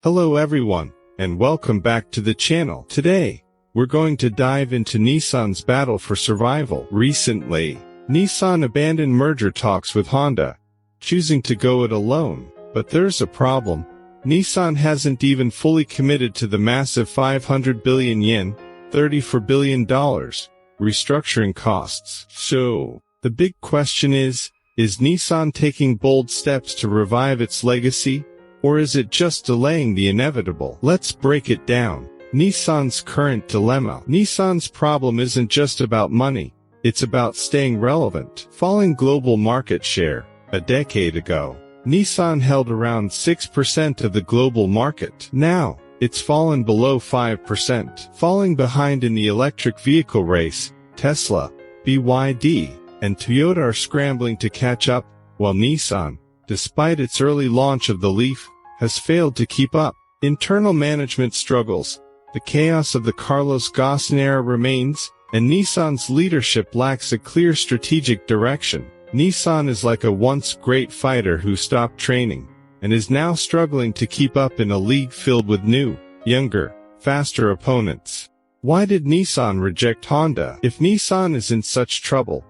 Hello everyone, and welcome back to the channel. Today, we're going to dive into Nissan's battle for survival. Recently, Nissan abandoned merger talks with Honda, choosing to go it alone. But there's a problem. Nissan hasn't even fully committed to the massive 500 billion yen, $34 billion, restructuring costs. So, the big question is Nissan taking bold steps to revive its legacy? Or is it just delaying the inevitable? Let's break it down. Nissan's current dilemma. Nissan's problem isn't just about money. It's about staying relevant. Falling global market share. A decade ago, Nissan held around 6% of the global market. Now, it's fallen below 5%. Falling behind in the electric vehicle race, Tesla, BYD, and Toyota are scrambling to catch up, while Nissan, despite its early launch of the Leaf, has failed to keep up. Internal management struggles, the chaos of the Carlos Ghosn era remains, and Nissan's leadership lacks a clear strategic direction. Nissan is like a once great fighter who stopped training, and is now struggling to keep up in a league filled with new, younger, faster opponents. Why did Nissan reject Honda? If Nissan is in such trouble,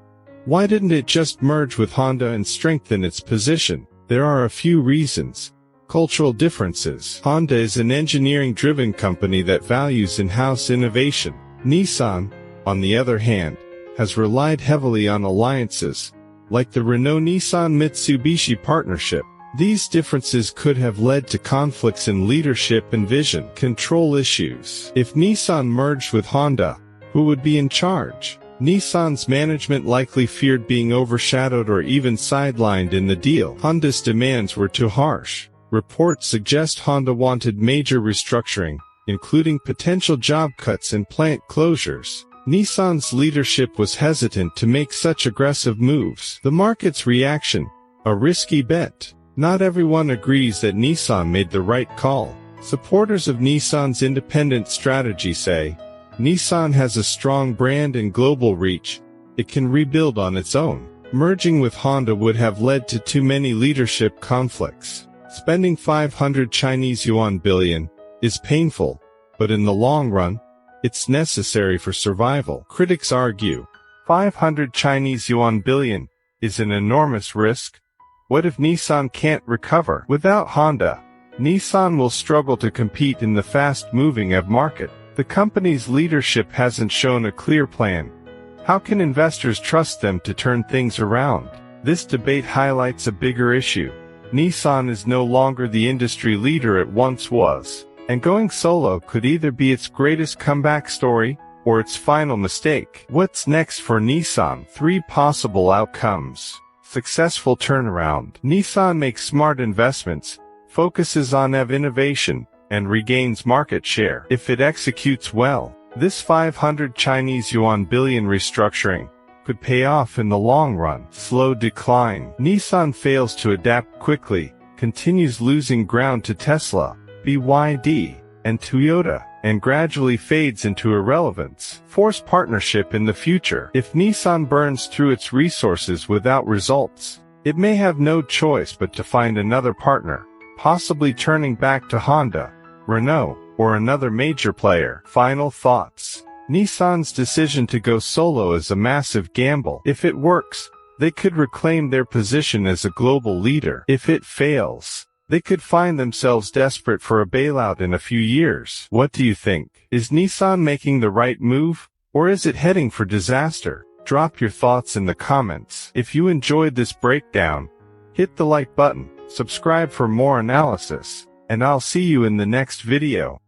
why didn't it just merge with Honda and strengthen its position? There are a few reasons. Cultural differences. Honda is an engineering-driven company that values in-house innovation. Nissan, on the other hand, has relied heavily on alliances, like the Renault-Nissan-Mitsubishi partnership. These differences could have led to conflicts in leadership and vision. Control issues. If Nissan merged with Honda, who would be in charge? Nissan's management likely feared being overshadowed or even sidelined in the deal. Honda's demands were too harsh. Reports suggest Honda wanted major restructuring, including potential job cuts and plant closures. Nissan's leadership was hesitant to make such aggressive moves. The market's reaction, a risky bet. Not everyone agrees that Nissan made the right call. Supporters of Nissan's independent strategy say, Nissan has a strong brand and global reach. It can rebuild on its own. Merging with Honda would have led to too many leadership conflicts. Spending 500 Chinese yuan billion is painful, but in the long run, it's necessary for survival. Critics argue, 500 Chinese yuan billion is an enormous risk. What if Nissan can't recover? Without Honda, Nissan will struggle to compete in the fast-moving EV market. The company's leadership hasn't shown a clear plan. How can investors trust them to turn things around? This debate highlights a bigger issue. Nissan is no longer the industry leader it once was, and going solo could either be its greatest comeback story, or its final mistake. What's next for Nissan? 3 possible outcomes. Successful turnaround. Nissan makes smart investments, focuses on EV innovation, and regains market share. If it executes well, this 500 Chinese yuan billion restructuring could pay off in the long run. Slow decline. Nissan fails to adapt quickly, continues losing ground to Tesla, BYD, and Toyota, and gradually fades into irrelevance. Forced partnership in the future. If Nissan burns through its resources without results, it may have no choice but to find another partner, possibly turning back to Honda, Renault, or another major player. Final thoughts. Nissan's decision to go solo is a massive gamble. If it works, they could reclaim their position as a global leader. If it fails, they could find themselves desperate for a bailout in a few years. What do you think? Is Nissan making the right move, or is it heading for disaster? Drop your thoughts in the comments. If you enjoyed this breakdown, hit the like button, subscribe for more analysis, and I'll see you in the next video.